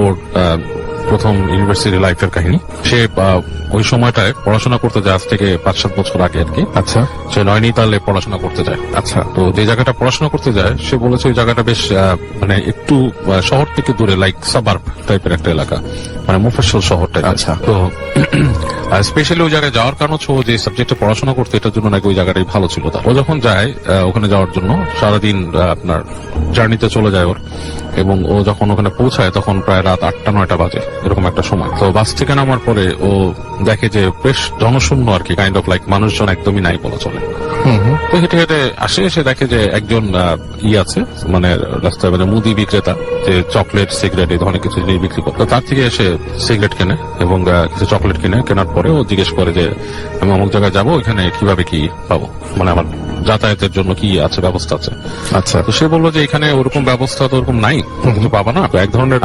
ওর প্রথম ইউনিভার্সিটি লাইফের কাহিনী। সে ওই সময়টায় পড়াশোনা করতে যায়, আজ থেকে 5-7 বছর আগে আর কি। আচ্ছা, সে নয়নিতালে পড়াশোনা করতে যায়। আচ্ছা। তো যে জায়গাটা পড়াশোনা করতে যায়, সে বলেছে ওই জায়গাটা বেশ মানে একটু শহর থেকে দূরে, লাইক সাবার্ব টাইপের একটা এলাকা, মানে মুফাসসল শহরটা। আচ্ছা। তো স্পেশালি ওই জায়গায় যাওয়ার কারণ হচ্ছে ও যে সাবজেক্টে পড়াশোনা করতে, এটার জন্য নাকি ওই জায়গাটাই ভালো ছিল তার। ও যখন যায় ওখানে যাওয়ার জন্য, সারাদিন আপনার জার্নিতে চলে যায় ওর, এবং ও যখন ওখানে পৌঁছায় তখন প্রায় রাত 8-9 বাজে, এরকম একটা সময়। তো বাস থেকে নামার পরে ও দেখে যে বেশ জনশূন্য আর কি, কাইন্ড অফ লাইক মানুষজন একদমই নাই বলা চলে। তো হেঁটে হেঁটে আসে, এসে দেখে যে একজন আছে, মানে রাস্তায় মানে মুদি বিক্রেতা, যে চকলেট সিগারেট এই ধরনের কিছু জিনিস বিক্রি করে। তো তার থেকে এসে সিগারেট কেনে এবং কিছু চকলেট কিনে, কেনার পরে ও জিজ্ঞেস করে যে আমি অমুক জায়গায় যাবো, এখানে কিভাবে কি পাবো, মানে আমার যাতায়াতের জন্য কি আছে, ব্যবস্থা আছে। আচ্ছা। তো সে বললো যে এখানে ওরকম ব্যবস্থা তো ওরকম নাই, কিছু পাবা না। তো এক ধরনের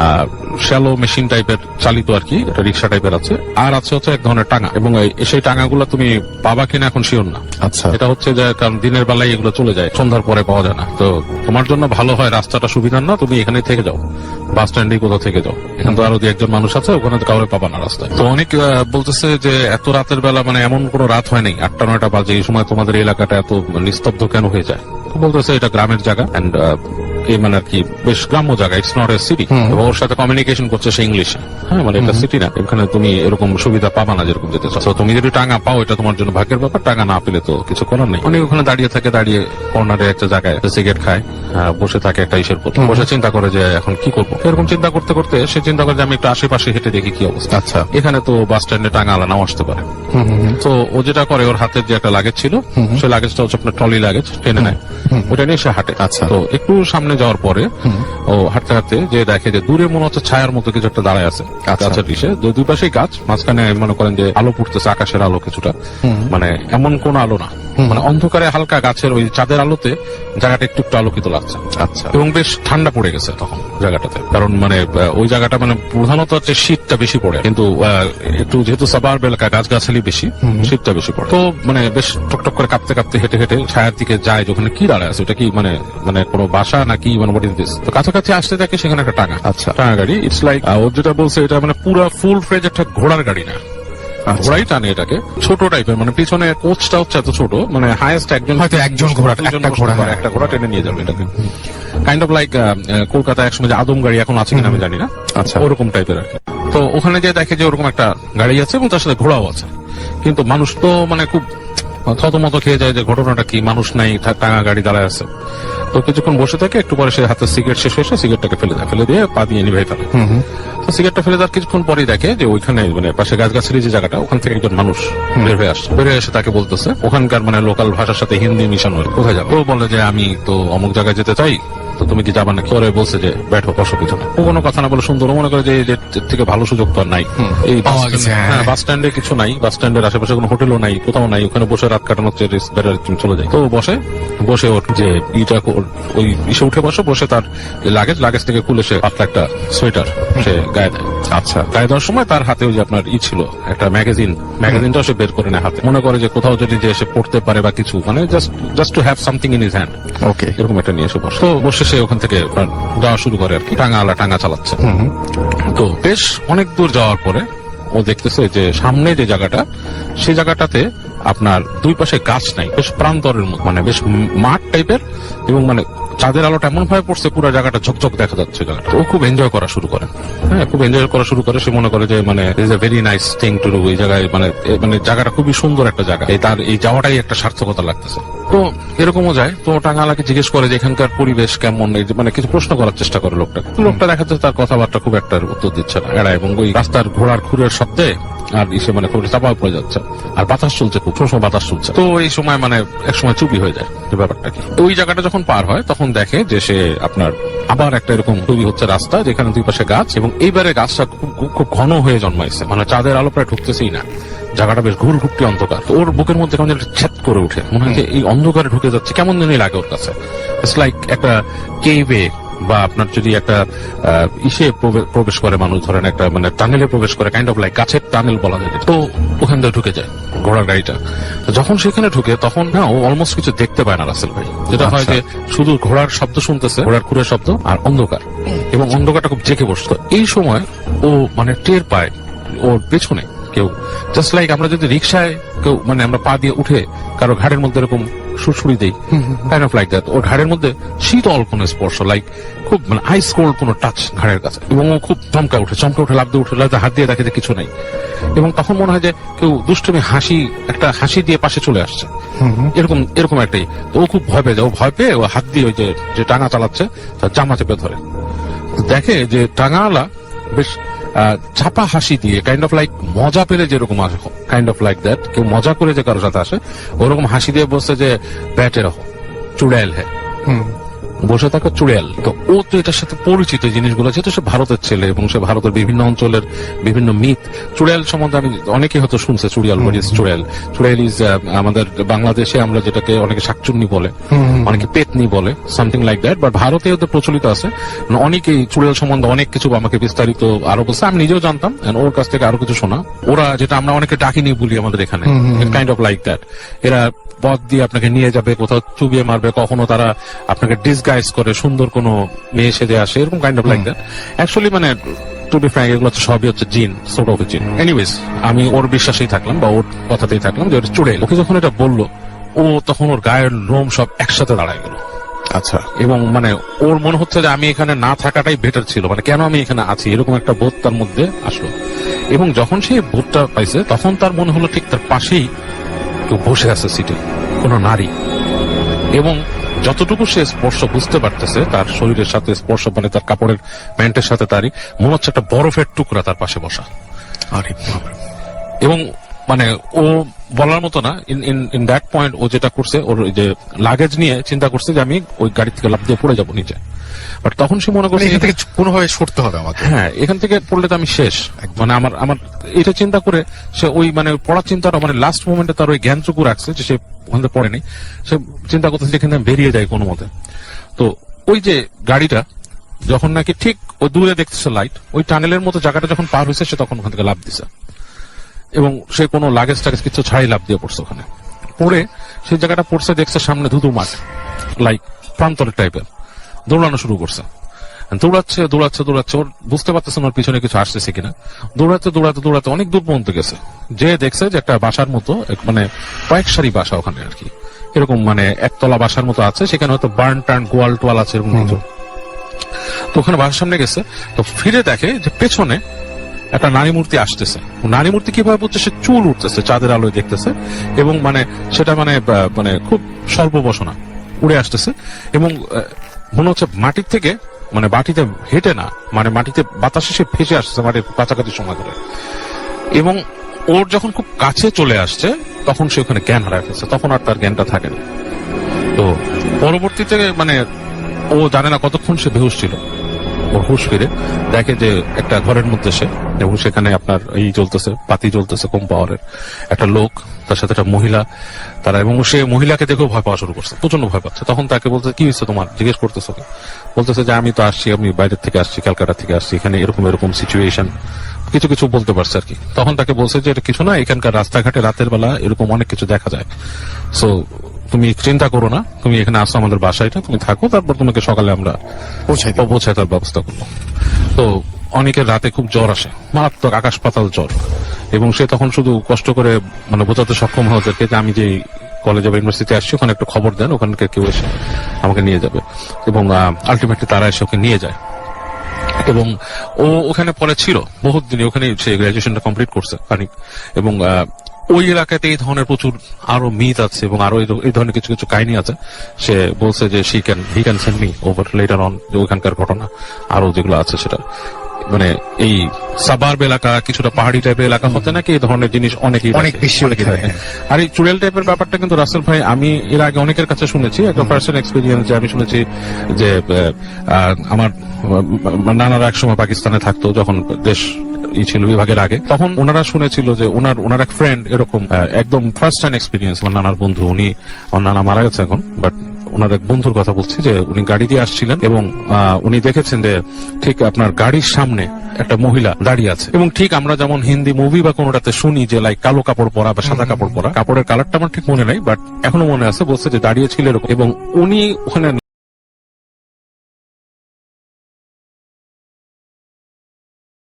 শ্যালো মেশিন টাইপের চালিত আর কি, একটা রিক্সা টাইপের আছে, আর আছে হচ্ছে এক ধরনের টাঙা, এবং সেই টাঙাগুলো তুমি পাবা কিনা এখন শিওর না। আচ্ছা। এটা হচ্ছে যে কারণ দিনের বেলায় এগুলো চলে যায়, সন্ধ্যার পরে পাওয়া যায় না। তো তোমার জন্য ভালো হয়, রাস্তাটা সুবিধার না, তুমি এখানে থেকে যাও, বাস স্ট্যান্ডে কোথাও থেকে যাও, এখানে তো আরো একজন মানুষ আছে, ওখানে কাউরে পাবা না রাস্তায়। তো অনেক বলতেছে যে এত রাতের বেলা, মানে এমন কোনো রাত হয় নাই, 8-9 বাজে, এই সময় তোমাদের এলাকাটা এত নিস্তব্ধ কেন হয়ে যায়? বলতেছে এটা গ্রামের জায়গা, এন্ড এই মানে আর কি বেশ গ্রাম্য জায়গা, ইটস নট এ সিটি। এবং ওর সাথে কমিউনিকেশন করছে সে ইংলিশে। হ্যাঁ, মানে এটা সিটি না, এখানে তুমি এরকম সুবিধা পাবা না যেরকম যেতে চাও। তুমি যদি টাঙা পাও এটা তোমার জন্য ভাগ্যের ব্যাপার, টাঙা না পেলে তো কিছু করার নেই। অনেক ওখানে দাঁড়িয়ে থাকে, দাঁড়িয়ে কর্নারে একটা জায়গায় সিগারেট খায়, বসে থাকে একটা ইসের পর, বসে চিন্তা করে যে এখন কি করবো। এরকম চিন্তা করতে করতে সে চিন্তা করে যে আমি একটু আশেপাশে হেঁটে দেখি কি অবস্থা। আচ্ছা। এখানে তো বাস স্ট্যান্ডে টাঙা আলা নাও আসতে পারে। তো ও যেটা করে, ওর হাতের যে একটা লাগেজ ছিল, সেই লাগেজটা হচ্ছে আপনার ট্রলি লাগেজ, টেনে নেয়, ওটা নিয়ে সে হাঁটে। আচ্ছা। তো একটু সামনে যাওয়ার পরে ও হাঁটতে হাঁটতে যে দেখে যে দূরে মনে হচ্ছে ছায়ার মতো কিছু একটা দাঁড়ায় আছে গাছের ডিশে, দুই পাশেই গাছ, মাঝখানে মনে করেন যে আলো পড়তেছে, আকাশের আলো কিছুটা, মানে এমন কোন আলো না, মানে অন্ধকারে হালকা গাছের ওই চাঁদের আলোতে জায়গাটা একটু একটু আলোকিত লাগছে। আচ্ছা। এবং বেশ ঠান্ডা পড়ে গেছে তখন জায়গাটাতে, কারণ মানে ওই জায়গাটা মানে প্রধানত হচ্ছে শীতটা বেশি পড়ে, কিন্তু একটু যেহেতু সাবার্ব এলাকা, গাছগাছালি বেশি, শীতটা বেশি পড়ে। তো মানে বেশ টকটক করে কাঁপতে কাঁপতে হেঁটে হেঁটে ছায়ার দিকে যায়, যেখানে কি দাঁড়ায় আছে, ওটা কি মানে মানে কোনো বাসা নাকি, মানে হোয়াট ইজ দিস। তো কাছাকাছি আসতে দেখে সেখানে একটা টাঙা। আচ্ছা। টাঙা গাড়ি, ইটস লাইক ওর যেটা বলছে, এটা মানে পুরো ফুল ফ্রেজ একটা ঘোড়ার গাড়ি না, ঘোড়াই টানে এটাকে, ছোট টাইপের, মানে পিছনে কোচটা হচ্ছে এত ছোট, মানে হাইয়েস্ট একজন ঘোড়া, একটা ঘোড়া টেনে নিয়ে যাবে এটাকে, কাইন্ড অফ লাইক কলকাতায় একসময় যে আদম গাড়ি, এখন আছে কিনা আমি জানি না, আচ্ছা, ওরকম টাইপের আর কি। তো ওখানে যে দেখে যে ওরকম একটা গাড়ি আছে এবং তার সাথে ঘোড়াও আছে, কিন্তু মানুষ তো মানে খুব থতমত খেয়ে যায় যে ঘটনাটা কি, মানুষ নাই, টাঙা গাড়ি দাঁড়ায় আছে। তো কিছুক্ষণ বসে থাকে, একটু পরে সে হাতে সিগারেট শেষ হয়েছে, সিগারেটটাকে ফেলে দেয়, ফেলে দিয়ে পা দিয়ে নিভে ফেলে। তো সিগারেটটা ফেলে দেওয়ার কিছুক্ষণ পরেই দেখে যে ওইখানে মানে পাশে গাছগাছালি যে জায়গাটা, ওখান থেকে একজন মানুষ বের হয়ে আসছে, বের হয়ে এসে তাকে বলতেছে ওখানকার মানে লোকাল ভাষার সাথে হিন্দি মিশানো, কোথায় যাবে। ও বলে যে আমি তো অমুক জায়গায় যেতে চাই, তো তুমি কি যাবা নাকি? পরে বলছে যে ব্যাঠো, বসো পিছনে। ও কোনো কথা না বলে সুন্দর, মনে করে যে এর থেকে ভালো সুযোগ তো আর নাই, এই বাস স্ট্যান্ডে কিছু নাই, বাস স্ট্যান্ডের আশেপাশে কোনো হোটেলও নাই, কোথাও নাই, ওখানে বসে রাত কাটানো চলে যায়। তো বসে ওর যে ইটা ওই ইসে উঠে বসে তার লাগেজ থেকে খুলে সে পাতলা একটা সোয়েটার সে গায়ে দেয়। আচ্ছা। গায়ে দেওয়ার সময় তার হাতে ওই যে আপনার ছিল একটা ম্যাগাজিনটাও সে বের করে নেয় হাতে, মনে করে যে কোথাও যদি যে সে পড়তে পারে বা কিছু, মানে just to have something in his hand. Okay, এরকম একটা নিয়ে এসে বসে। তো বসে সে ওখান থেকে যাওয়া শুরু করে আর কি, টাঙা চালাচ্ছে। তো বেশ অনেক দূর যাওয়ার পরে ও দেখতেছে যে সামনে যে জায়গাটা, সেই জায়গাটাতে আপনার দুই পাশে গাছ নাই, বেশ প্রান্তরের মতো, মানে বেশ মাঠ টাইপের, এবং মানে চাঁদের আলোটা এমন ভাবে পড়ছে পুরো জায়গাটা ঝকঝক দেখা যাচ্ছে জায়গাটা। ও খুব এনজয় করা শুরু করে, হ্যাঁ খুব এনজয় করা শুরু করে। সে মনে করে যে মানে is a very nice thing to do, এই জায়গায় মানে জায়গাটা খুবই সুন্দর একটা জায়গা, তার এই যাওয়াটাই একটা সার্থকতা লাগতেছে। তো এরকমও যায়। তো টাঙ্গালাকে জিজ্ঞেস করে যে এখানকার পরিবেশ কেমন, মানে কিছু প্রশ্ন করার চেষ্টা করে লোকটা দেখা যাচ্ছে তার কথাবার্তা খুব একটা উত্তর দিচ্ছে না, এড়ায়, এবং ওই রাস্তার ঘোড়ার খুরের শব্দে আর ইসে মানে খুব চাপা পড়ে যাচ্ছে, আর বাতাস চলছে, খুব সময় বাতাস চলছে। তো এই সময় মানে এক সময় চুপি হয়ে যায় ব্যাপারটা কি। ওই জায়গাটা যখন পার হয় তখন দেখে যে সে আপনার আবার একটা এরকম তৈরি হচ্ছে রাস্তা, যেখানে দুই পাশে গাছ, এবং এইবারে গাছটা খুব ঘন হয়ে জন্মাইছে, মানে চাঁদের আলো প্রায় ঢুকতেছেই না, জায়গাটা বেশ ঘুরঘুরটি অন্ধকার। ওর বুকের মধ্যে কেমন একটা ছেদ করে উঠে, মনে হয় যে এই অন্ধকারে ঢুকে যাচ্ছে, কেমন জানি লাগে ওর কাছে। ইটস লাইক একটা কেভে বা আপনার যদি একটা ইসে প্রবেশ করে মানুষ, ধরেন একটা মানে টানেলে প্রবেশ করে, কাইন্ড অফ লাইক গাছের টানেল বলা যায়, তো ওখান থেকে ঢুকে যায় ঘোড়ার গাড়িটা। তো যখন সেখানে ঢুকে তখন না ও অলমোস্ট কিছু দেখতে পায় না রাসেল ভাই, যেটা হয় যে শুধু ঘোড়ার শব্দ শুনতেছে, ঘোড়ার খুরের শব্দ আর অন্ধকার, এবং অন্ধকারটা খুব জেঁকে বসতো। এই সময় ও মানে টের পায় ওর পেছনে কেউ, জাস্ট লাইক আমরা যদি রিক্সায় কেউ মানে আমরা পা দিয়ে উঠে কারো ঘাড়ের মধ্যে এরকম সুরসুরি দেই, কাইন্ড অফ লাইক দ্যাট, ওর ঘাড়ের মধ্যে শীতল কোনো স্পর্শ, লাইক খুব মানে আইস কোল্ড কোনো টাচ ঘাড়ের কাছে, এবং ও খুব চমকা উঠে লাফ দিয়ে উঠে হাত দিয়ে দেখে যে কিছু নেই, এবং তখন মনে হয় যে কেউ দুষ্টুমি একটা হাসি দিয়ে পাশে চলে আসছে, এরকম একটাই। তো ও খুব ভয় পেয়ে যায়, ও ভয় পেয়ে ও হাত দিয়ে ওই যে টাঙা চালাচ্ছে তার জামা চেপে ধরে, দেখে যে টাঙাওয়ালা বেশ চাপা হাসি দিয়ে কাইন্ড অফ লাইক মজা পেলে যেরকম আসে, কাইন্ড অফ লাইক দ্যাট, কেউ মজা করে যে কারোর সাথে আসে ওরকম হাসি দিয়ে বসে যে ব্যাটে রহ চুড়াইল হ্যাঁ, বসে থাকা চুড়াইল। তো ও তো এটার সাথে পরিচিত জিনিসগুলো, যেহেতু সে ভারতের ছেলে এবং সে ভারতের বিভিন্ন অঞ্চলের বিভিন্ন মিথ, চুড়াইল সম্বন্ধে আমি অনেকেই হয়তো শুনছে, চুড়াইল ইজ আমাদের বাংলাদেশে আমরা যেটাকে অনেকে শাকচুন্নি বলে, অনেকে পেতনি বলে, সামথিং লাইক দ্যাট, বাট ভারতে ওদের প্রচলিত আছে। অনেকেই চুড়াইল সম্বন্ধে অনেক কিছু আমাকে বিস্তারিত আরো বলছে, আমি নিজেও জানতাম, ওর কাছ থেকে আরো কিছু শোনা। ওরা যেটা আমরা অনেকে ডাকিনি বলি আমাদের এখানে, কাইন্ড অফ লাইক দ্যাট, এরা পথ দিয়ে আপনাকে নিয়ে যাবে, কোথাও চুবিয়ে মারবে, কখনো তারা আপনাকে ডিসগাইজ করে সুন্দর কোনো মেয়ে সেজে আসে, এরকম kind of like that. Actually মানে টু বি ফ্র্যাঙ্ক এগুলো সবই হচ্ছে জিন, সোর্ট অফ জিন। এনিওয়েজ আমি ওর বিশ্বাসেই থাকলাম বা ওর কথাতেই থাকলাম যে ওটা চুড়াইল। ওকে যখন এটা বললো, ও তখন ওর গায়ের লোম সব একসাথে দাঁড়ায় গেল। আচ্ছা, এবং মানে ওর মনে হচ্ছে যে আমি এখানে না থাকাটাই বেটার ছিল, মানে কেন আমি এখানে আছি, এরকম একটা বোধ তার মধ্যে আসলো। এবং যখন সে বোধটা পাইছে তখন তার মনে হলো ঠিক তার পাশেই কেউ বসে আছে সিটে, কোন নারী, এবং যতটুকু সে স্পর্শ বুঝতে পারতেছে তার শরীরের সাথে স্পর্শ, মানে তার কাপড়ের প্যান্টের সাথে তারই মনে হচ্ছে একটা বরফের টুকরা তার পাশে বসা। এবং মানে ও বলার মতো না, ইন দ্যাট পয়েন্ট ও যেটা করছে, ওর যে লাগেজ নিয়ে চিন্তা করছে যে আমি ওই গাড়ি থেকে লাফ দিয়ে পড়ে যাবো নিচে, বাট তখন সে মনে করছে এখান থেকে কোনোভাবে সরতে হবে আমাকে, হ্যাঁ এখান থেকে পড়লে তো আমি শেষ, মানে আমার এটা চিন্তা করে সে ওই মানে পড়ার চিন্তাটা মানে লাস্ট মোমেন্টে তার ওই জ্ঞানটুকু রাখছে যে সে ওখান থেকে পড়েনি, সে চিন্তা করতেছে যেখানে বেরিয়ে যায় কোনো মতে। তো ওই যে গাড়িটা যখন নাকি ঠিক ওই দূরে দেখতেছে লাইট, ওই টানেলের মতো জায়গাটা যখন পার হয়েছে সে তখন ওখান থেকে লাফ দিছে, এবং সে কোনো লাগেজ টাগেজ কিছু ছাড়াই লাফ দিয়ে পড়ছে। ওখানে পড়ে সেই জায়গাটা পড়ছে, দেখছে সামনে ধুধু মাঠ, লাইক প্রান্তরের টাইপের, দৌড়ানো শুরু করছে, দৌড়াচ্ছে, ওর বুঝতে পারতেছে ওর পিছনে কিছু আসতেছে কিনা, দৌড়াতে অনেক দূর পর্যন্ত গেছে, যে দেখছে যে একটা বাসার মতো, মানে কয়েক সারি বাসা ওখানে আর কি, এরকম মানে একতলা বাসার মতো আছে, সেখানে হয়তো বার্ন টার্ন গোয়াল টোয়াল আছে এরকম কিছু। তো ওখানে বাসার সামনে গেছে, তো ফিরে দেখে যে পেছনে একটা নারী মূর্তি আসতেছে। নারী মূর্তি কিভাবে বুঝছে, সে চুল উঠতেছে, চাঁদের আলোয় দেখতেছে, এবং মানে সেটা মানে খুব স্বল্প বসনা উড়ে আসতেছে, এবং মনে হচ্ছে মাটির থেকে মানে বাটিতে হেঁটে না, মানে মাটিতে বাতাসে সে ভেসে আসছে মাটির কাছাকাছি সময় ধরে, এবং ওর যখন খুব কাছে চলে আসছে তখন সে ওখানে জ্ঞান হারায় ফেলছে, তখন আর তার জ্ঞানটা থাকে না। তো পরবর্তীতে মানে ও জানে না কতক্ষণ সে বেহুশ ছিল, ওর হুশ ফিরে দেখে যে একটা ঘরের মধ্যে সে, এবং সেখানে আপনার বাতি জ্বলতেছে কম পাওয়ারের, একটা লোক, তার সাথে একটা মহিলা, তারা, এবং সে মহিলাকে দেখেও ভয় পাওয়া শুরু করছে, প্রচন্ড ভয় পাচ্ছে। তখন তাকে বলতে, কি হয়েছে তোমার, জিজ্ঞেস করতেছে, বলতেছে যে আমি তো আসছি, আমি বাইরের থেকে আসছি, ক্যালকাটা থেকে আসছি, এখানে এরকম সিচুয়েশন, কিছু বলতে পারছে আর কি। তখন তাকে বলছে যে এটা কিছু না, এখানকার রাস্তাঘাটে রাতের বেলা এরকম অনেক কিছু দেখা যায়, সো তুমি চিন্তা করো না, তুমি এখানে আসো আমাদের বাসায়টা, তুমি থাকো, তারপর তোমাকে সকালে আমরা পৌঁছায় তার ব্যবস্থা করবো। তো অনেকের রাতে খুব জ্বর আসে, মারাত্মক আকাশ পাতাল জ্বর, এবং সে তখন শুধু কষ্ট করে মানে বোঝাতে সক্ষম হয় ওদেরকে যে আমি যে কলেজে বা ইউনিভার্সিটি আসছি ওখানে একটু খবর দেন, ওখানকার কেউ এসে আমাকে নিয়ে যাবে, এবং আলটিমেটলি তারা এসে ওকে নিয়ে যায়। এবং ও ওখানে পরে ছিল বহুত দিন, ওখানে সে গ্রাজুয়েশনটা কমপ্লিট করছে খানিক, এবং ওই এলাকাতে এই ধরনের প্রচুর আরো মিথ আছে, এবং আরো এই ধরনের কিছু কাহিনী আছে। সে বলছে যে he can send me over letter on, যে ওইখানকার ঘটনা আরো যেগুলো আছে, সেটা মানে এই সাবার্ব এলাকা, কিছুটা পাহাড়ি টাইপের এলাকা হতে নাকি এই ধরনের জিনিস অনেক বেশি। আর এই চুড়াইল টাইপের ব্যাপারটা কিন্তু রাসেল ভাই আমি এর আগে অনেকের কাছে শুনেছি, একটা পার্সোনাল এক্সপিরিয়েন্স, যে আমি শুনেছি যে আমার নানারা একসময় পাকিস্তানে থাকতো, যখন দেশ ছিল বিভাগের আগে, তখন ওনারা শুনেছিল যে ওনার এক ফ্রেন্ড এরকম একদম ফার্স্ট হ্যান্ড এক্সপিরিয়েন্স, আমার নানার বন্ধু, আমার নানা মারা গেছে এখন, বাট ওনার এক বন্ধুর কথা বলছি, যে উনি গাড়ি দিয়ে আসছিলেন এবং উনি দেখেছেন যে ঠিক আপনার গাড়ির সামনে একটা মহিলা দাঁড়িয়ে আছে, এবং ঠিক আমরা যেমন হিন্দি মুভি বা কোনোটাতে শুনি যে লাইক কালো কাপড় পরা বা সাদা কাপড় পরা, কাপড়ের কালারটা আমার ঠিক মনে নাই, বাট এখনো মনে আছে, বলছে যে দাঁড়িয়ে ছিল এরকম, এবং উনি ওখানে